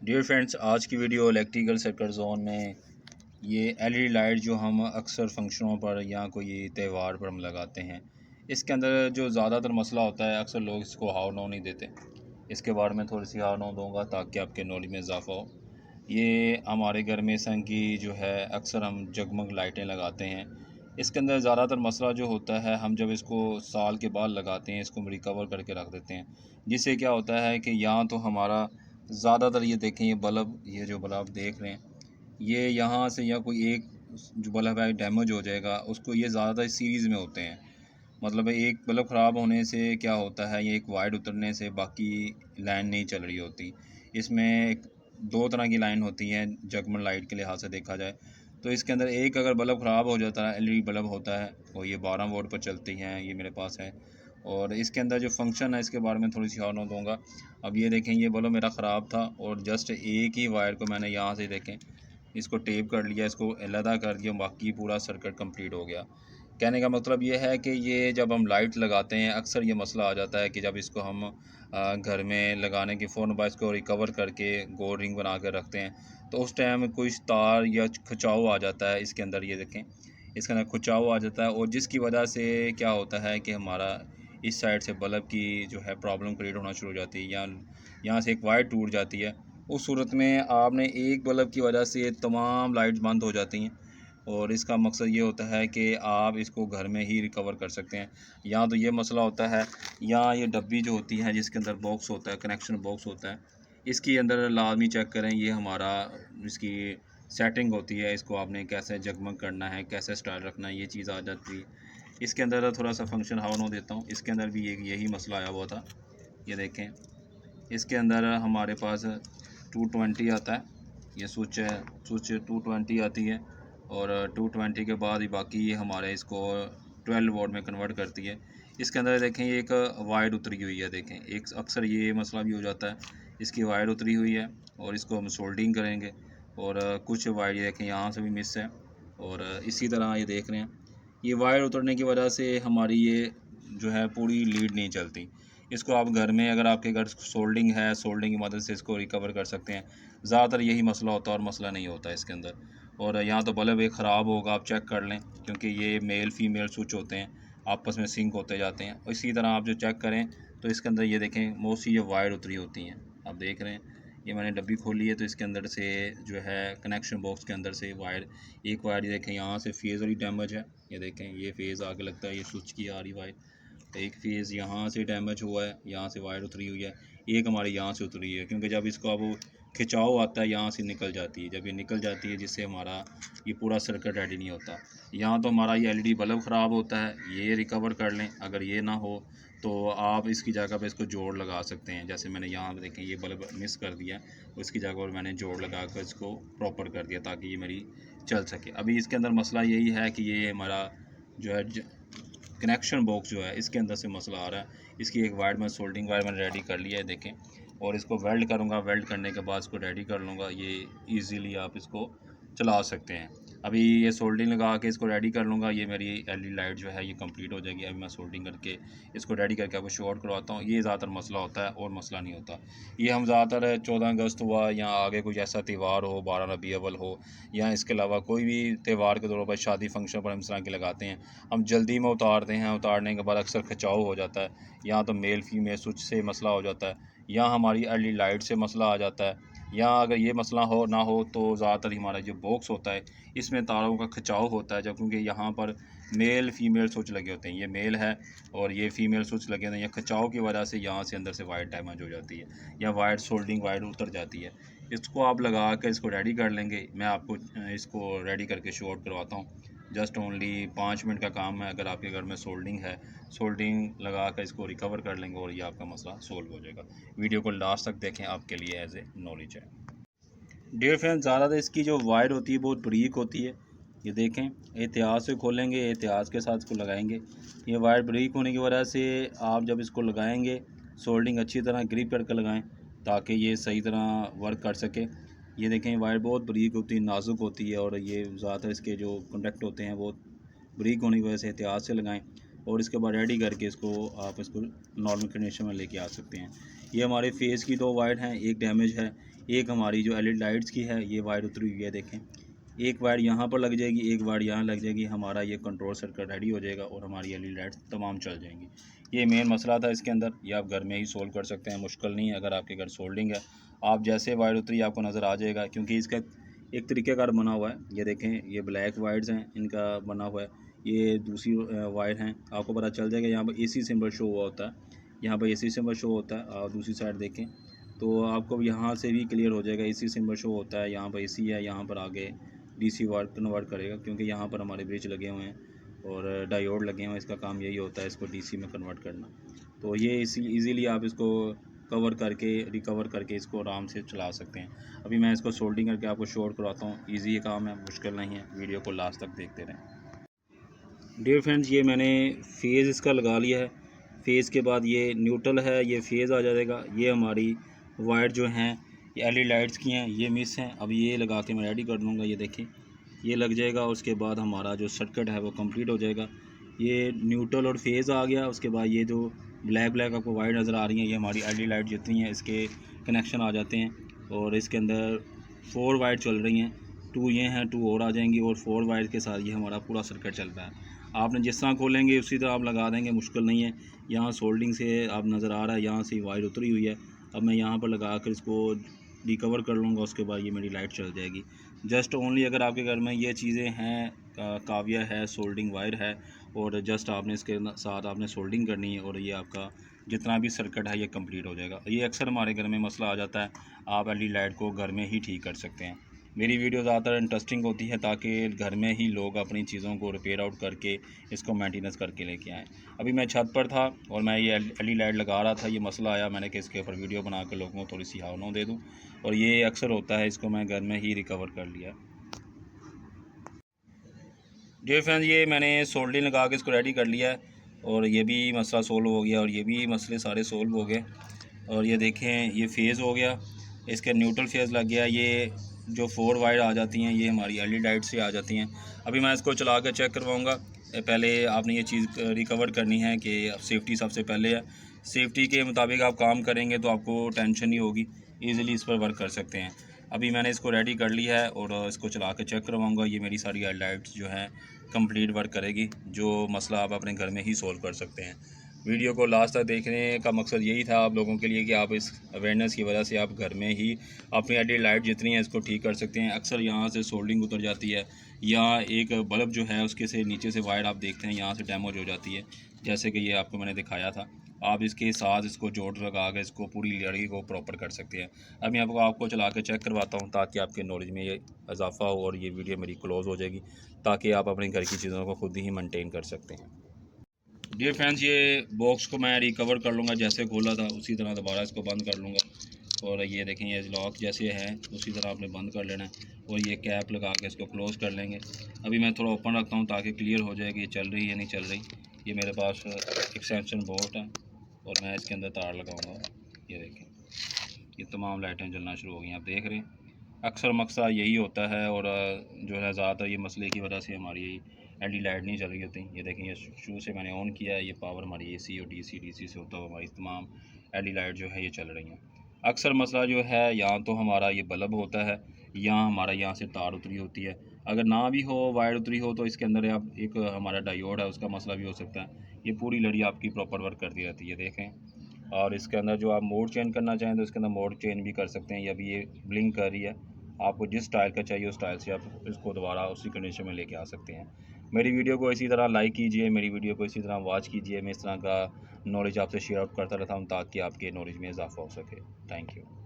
Dear friends, आज की video electrical circuit zone में ये एलईडी लाइट जो हम अक्सर फंक्शनों पर या कोई त्यौहार पर हम लगाते हैं, इसके अंदर जो ज़्यादातर मसला होता है अक्सर लोग इसको हाव नो नहीं देते। इसके बारे में थोड़ी सी हाव नो दूंगा ताकि आपके नॉलेज में इजाफा हो। ये हमारे घर में संग की जो है अक्सर हम जगमग लाइटें लगाते हैं। इसके अंदर ज़्यादातर मसला जो होता है, हम जब इसको साल के बाद लगाते हैं इसको हम रिकवर करके रख देते हैं, जिससे क्या होता है कि यहाँ तो हमारा ज़्यादातर ये देखें, ये जो बल्ब आप देख रहे हैं, ये यहाँ से या कोई एक जो बल्ब है डैमेज हो जाएगा, उसको ये ज़्यादातर सीरीज़ में होते हैं। मतलब एक बल्ब ख़राब होने से क्या होता है, ये एक वायर उतरने से बाकी लाइन नहीं चल रही होती। इसमें दो तरह की लाइन होती हैं जगमग लाइट के लिहाज से देखा जाए तो। इसके अंदर एक अगर बल्ब ख़राब हो जाता है, एलईडी बल्ब होता है, और ये 12 वोल्ट पर चलती हैं, ये मेरे पास है। और इसके अंदर जो फंक्शन है इसके बारे में थोड़ी सी और दूंगा। अब ये देखें, ये बल्ब मेरा ख़राब था और जस्ट एक ही वायर को मैंने यहाँ से देखें इसको टेप कर लिया, इसको अलहदा कर दिया, बाकी पूरा सर्किट कंप्लीट हो गया। कहने का मतलब ये है कि ये जब हम लाइट लगाते हैं अक्सर ये मसला आ जाता है कि जब इसको हम घर में लगाने के फ़ौरन बाद इसको रिकवर करके गोल रिंग बना कर रखते हैं तो उस टाइम कोई तार या खिंचाव आ जाता है। इसके अंदर ये देखें, इसके अंदर खिंचाव आ जाता है और जिसकी वजह से क्या होता है कि हमारा इस साइड से बल्ब की जो है प्रॉब्लम क्रिएट होना शुरू हो जाती है, या यहाँ से एक वायर टूट जाती है। उस सूरत में आपने एक बल्ब की वजह से तमाम लाइट्स बंद हो जाती हैं और इसका मकसद ये होता है कि आप इसको घर में ही रिकवर कर सकते हैं। यहाँ तो ये मसला होता है, यहाँ ये डब्बी जो होती है जिसके अंदर बॉक्स होता है, कनेक्शन बॉक्स होता है, इसके अंदर लाजमी चेक करें, ये हमारा इसकी सेटिंग होती है, इसको आपने कैसे जगमग करना है, कैसे स्टाइल रखना है, ये चीज़ आ जाती है। इसके अंदर थोड़ा सा फंक्शन हाव नो देता हूँ। इसके अंदर भी यही मसला आया हुआ था। ये देखें, इसके अंदर हमारे पास 220 आता है, ये स्विच है, स्विच 220 आती है और 220 के बाद ही बाकी हमारे इसको 12 वोल्ट में कन्वर्ट करती है। इसके अंदर देखें, ये एक वायर उतरी हुई है, देखें एक अक्सर ये मसला भी हो जाता है, इसकी वायर उतरी हुई है और इसको हम सोल्डिंग करेंगे और कुछ वायर ये देखें यहाँ से भी मिस है और इसी तरह ये देख रहे हैं, ये वायर उतरने की वजह से हमारी ये जो है पूरी लीड नहीं चलती। इसको आप घर में, अगर आपके घर सोल्डिंग है, सोल्डिंग की मदद से इसको रिकवर कर सकते हैं। ज़्यादातर यही मसला होता है और मसला नहीं होता है इसके अंदर। और यहाँ तो बल्ब एक ख़राब होगा, आप चेक कर लें, क्योंकि ये मेल फीमेल स्विच होते हैं, आपस में सिंक होते जाते हैं। इसी तरह आप जो चेक करें तो इसके अंदर ये देखें, मोस्टली ये वायर उतरी होती हैं, आप देख रहे हैं। ये मैंने डब्बी खोली है तो इसके अंदर से जो है कनेक्शन बॉक्स के अंदर से वायर, एक वायर ये देखें यहाँ से फेज़ वाली डैमेज है, ये देखें ये फेज़ आगे लगता है, ये स्विच की आ रही वायर, एक फेज़ यहाँ से डैमेज हुआ है, यहाँ से वायर उतरी हुई है, एक हमारी यहाँ से उतरी है, क्योंकि जब इसको अब खिंचाव आता है यहाँ से निकल जाती है, जब ये निकल जाती है जिससे हमारा ये पूरा सर्किट रेडी नहीं होता। यहाँ तो हमारा ये एलईडी बल्ब ख़राब होता है, ये रिकवर कर लें। अगर ये ना हो तो आप इसकी जगह पे इसको जोड़ लगा सकते हैं, जैसे मैंने यहाँ पे देखें ये बल्ब मिस कर दिया, उसकी जगह पर मैंने जोड़ लगा कर इसको प्रॉपर कर दिया ताकि ये मेरी चल सके। अभी इसके अंदर मसला यही है कि ये हमारा जो है कनेक्शन बॉक्स जो है इसके अंदर से मसला आ रहा है। इसकी एक वायर में सोल्डिंग वायर मैंने रेडी कर लिया है, देखें, और इसको वेल्ड करूँगा, वेल्ड करने के बाद इसको रेडी कर लूँगा। ये इजीली आप इसको चला सकते हैं। अभी ये सोल्डिंग लगा के इसको रेडी कर लूँगा, ये मेरी एलईडी लाइट जो है ये कंप्लीट हो जाएगी। अभी मैं सोल्डिंग करके इसको रेडी करके आपको शॉर्ट करवाता हूँ। ये ज़्यादातर मसला होता है और मसला नहीं होता। ये हम ज़्यादातर 14 अगस्त हुआ या आगे कोई ऐसा त्यौहार हो, 12 रबी अव्वल हो, या इसके अलावा कोई भी त्यौहार के तौर पर, शादी फंक्शन पर हम इस तरह के लगाते हैं। हम जल्दी में उतारते हैं, उतारने के बाद अक्सर खिंचाव हो जाता है, या तो मेल फीमेल स्विच से मसला हो जाता है, या हमारी एलईडी लाइट से मसला आ जाता है, या अगर ये मसला हो ना हो तो ज़्यादातर हमारा जो बॉक्स होता है इसमें तारों का खिंचाव होता है, जब क्योंकि यहाँ पर मेल फीमेल स्विच लगे होते हैं, ये मेल है और ये फीमेल स्विच लगे होते हैं, या खिंचाव की वजह से यहाँ से अंदर से वायर डैमेज हो जाती है या वायर सोल्डिंग वायर उतर जाती है। इसको आप लगा कर इसको रेडी कर लेंगे। मैं आपको इसको रेडी करके शो आउट करवाता हूँ। जस्ट ओनली 5 मिनट का काम है। अगर आपके घर में सोल्डिंग है, सोल्डिंग लगा कर इसको रिकवर कर लेंगे और ये आपका मसला सोल्व हो जाएगा। वीडियो को लास्ट तक देखें, आपके लिए एज ए नॉलेज है। डियर फ्रेंड्स, ज़्यादातर इसकी जो वायर होती है बहुत बारीक होती है, ये देखें, एहतियात से खोलेंगे, एहतियात के साथ इसको लगाएंगे। ये वायर बारीक होने की वजह से आप जब इसको लगाएंगे सोल्डिंग अच्छी तरह ग्रिप करके लगाएं ताकि ये सही तरह वर्क कर सके। ये देखें, वायर बहुत बारीक होती है, नाजुक होती है, और ये ज़्यादातर इसके जो कॉन्टैक्ट होते हैं बहुत बारीक होने की वजह से एहतियात से लगाएं और इसके बाद रेडी करके इसको आप इसको नॉर्मल कंडीशन में लेके आ सकते हैं। ये हमारे फेस की 2 वायर हैं, एक डैमेज है, एक हमारी जो एलईडी लाइट्स की है ये वायर उतरी हुई है। देखें, एक वायर यहाँ पर लग जाएगी, एक वायर यहाँ लग जाएगी, हमारा ये कंट्रोल सर्किट रेडी हो जाएगा और हमारी एलईडी लाइट्स तमाम चल जाएंगी। ये मेन मसला था इसके अंदर, ये आप घर में ही सोल्व कर सकते हैं, मुश्किल नहीं है। अगर आपके घर सोल्डिंग है, आप जैसे वायर उतरी आपको नज़र आ जाएगा, क्योंकि इसका एक तरीक़ेकार बना हुआ है। ये देखें, ये ब्लैक वायर्स हैं, इनका बना हुआ है, ये दूसरी वायर हैं, आपको पता चल जाएगा। यहाँ पर AC सिंबल शो हुआ होता है, यहाँ पर AC सिंबल शो होता है। और दूसरी साइड देखें तो आपको यहाँ से भी क्लियर हो जाएगा, AC सिंबल शो होता है, यहाँ पर AC है, यहाँ पर आगे DC वायर कन्वर्ट करेगा, क्योंकि यहाँ पर हमारे ब्रिज लगे हुए हैं और डायोड लगे हुए हैं, इसका काम यही होता है इसको DC में कन्वर्ट करना। तो ये ईज़िली आप इसको कवर करके रिकवर करके इसको आराम से चला सकते हैं। अभी मैं इसको सोल्डिंग करके आपको शो करवाता हूँ, ईजी ये काम है, मुश्किल नहीं है। वीडियो को लास्ट तक देखते रहें। डियर फ्रेंड्स, ये मैंने फेज़ इसका लगा लिया है। फेज़ के बाद ये न्यूट्रल है, ये फेज़ आ जाएगा। ये हमारी वायर जो हैं ये एलईडी लाइट्स की हैं, ये मिस हैं। अब ये लगा के मैं रेडी कर लूँगा। ये देखें, ये लग जाएगा। उसके बाद हमारा जो सर्किट है वो कंप्लीट हो जाएगा। ये न्यूट्रल और फेज़ आ गया। उसके बाद ये जो ब्लैक आपको वायर नज़र आ रही हैं, ये हमारी एलईडी लाइट जितनी हैं इसके कनेक्शन आ जाते हैं। और इसके अंदर 4 वायर चल रही हैं, 2 ये हैं, 2 और आ जाएंगी, और 4 वायर के साथ ये हमारा पूरा सर्किट चल रहा है। आपने जिस तरह खोलेंगे उसी तरह आप लगा देंगे, मुश्किल नहीं है। यहाँ सोल्डिंग से आप नज़र आ रहा है, यहाँ से वायर उतरी हुई है। अब मैं यहाँ पर लगा कर इसको रिकवर कर लूँगा, उसके बाद ये मेरी लाइट चल जाएगी। जस्ट ओनली अगर आपके घर में ये चीज़ें हैं, काविया है, सोल्डिंग वायर है, और जस्ट आपने इसके साथ आपने सोल्डिंग करनी है, और ये आपका जितना भी सर्किट है ये कंप्लीट हो जाएगा। ये अक्सर हमारे घर में मसला आ जाता है, आप एलईडी लाइट को घर में ही ठीक कर सकते हैं। मेरी वीडियो ज़्यादातर इंटरेस्टिंग होती है ताकि घर में ही लोग अपनी चीज़ों को रिपेयर आउट करके इसको मेंटेनेंस करके लेके आएँ। अभी मैं छत पर था और मैं ये एलईडी लाइट लगा रहा था, ये मसला आया, मैंने कि इसके ऊपर वीडियो बना कर लोगों को थोड़ी सी हावनों दे दूँ, और ये अक्सर होता है, इसको मैं घर में ही रिकवर कर लिया। डियर फ्रेंड्स, ये मैंने सोल्डिंग लगा के इसको रेडी कर लिया है, और ये भी मसला सोल्व हो गया, और ये भी मसले सारे सोल्व हो गए। और ये देखें, ये फेज़ हो गया, इसके न्यूट्रल फेज़ लग गया। ये जो 4 वायर आ जाती हैं ये हमारी एलईडी लाइट से आ जाती हैं। अभी मैं इसको चला कर चेक करवाऊँगा। पहले आपने ये चीज़ रिकवर करनी है कि सेफ़्टी सबसे पहले है। सेफ़्टी के मुताबिक आप काम करेंगे तो आपको टेंशन नहीं होगी, ईज़िली इस पर वर्क कर सकते हैं। अभी मैंने इसको रेडी कर लिया है और इसको चला के चेक करवाऊँगा। ये मेरी सारी एलईडी लाइट्स जो हैं कंप्लीट वर्क करेगी, जो मसला आप अपने घर में ही सोल्व कर सकते हैं। वीडियो को लास्ट तक देखने का मकसद यही था आप लोगों के लिए कि आप इस अवेयरनेस की वजह से आप घर में ही अपनी एलईडी लाइट जितनी है इसको ठीक कर सकते हैं। अक्सर यहाँ से सोल्डिंग उतर जाती है, या एक बल्ब जो है उसके से नीचे से वायर आप देखते हैं यहाँ से डैमेज हो जाती है, जैसे कि ये आपको मैंने दिखाया था। आप इसके साथ इसको जोड़ लगा कर इसको पूरी लड़ी को प्रॉपर कर सकते हैं। अब मैं आपको चला कर चेक करवाता हूँ ताकि आपके नॉलेज में ये इजाफा हो, और ये वीडियो मेरी क्लोज़ हो जाएगी ताकि आप अपने घर की चीज़ों को खुद ही मेंटेन कर सकते हैं। डियर फ्रेंड्स, ये बॉक्स को मैं रिकवर कर लूँगा, जैसे खोला था उसी तरह दोबारा इसको बंद कर लूँगा। और ये देखें, ये लॉक जैसे है उसी तरह आपने बंद कर लेना है, और ये कैप लगा के इसको क्लोज़ कर लेंगे। अभी मैं थोड़ा ओपन रखता हूँ ताकि क्लियर हो जाए कि ये चल रही है नहीं चल रही। ये मेरे पास एक्सटेंशन बोर्ड है और मैं इसके अंदर तार लगाऊँगा। ये देखें, ये तमाम लाइटें जलना शुरू हो गई, आप देख रहे हैं। अक्सर मकसद यही होता है, और जो है ज़्यादातर ये मसले की वजह से हमारी एलईडी लाइट नहीं चल रही होती। ये देखें, ये शुरू से मैंने ऑन किया है, ये पावर हमारी AC और DC से होता हुआ हमारी तमाम एलईडी लाइट जो है ये चल रही हैं। अक्सर मसला जो है या तो हमारा ये बल्ब होता है, या हमारा यहाँ से तार उतरी होती है। अगर ना भी हो, वायर उतरी हो, तो इसके अंदर आप एक हमारा डायोड है उसका मसला भी हो सकता है। ये पूरी लड़ी आपकी प्रॉपर वर्क करती रहती है, देखें। और इसके अंदर जो आप मोड चेंज करना चाहें तो इसके अंदर मोड चेंज भी कर सकते हैं। ये अभी ये ब्लिंक कर रही है, आपको जिस स्टाइल का चाहिए उस स्टाइल से आप इसको दोबारा उसी कंडीशन में लेके आ सकते हैं। मेरी वीडियो को इसी तरह लाइक कीजिए, मेरी वीडियो को इसी तरह वॉच कीजिए। मैं इस तरह का नॉलेज आपसे शेयर आउट करता रहता हूँ ताकि आपके नॉलेज में इजाफा हो सके। Thank you.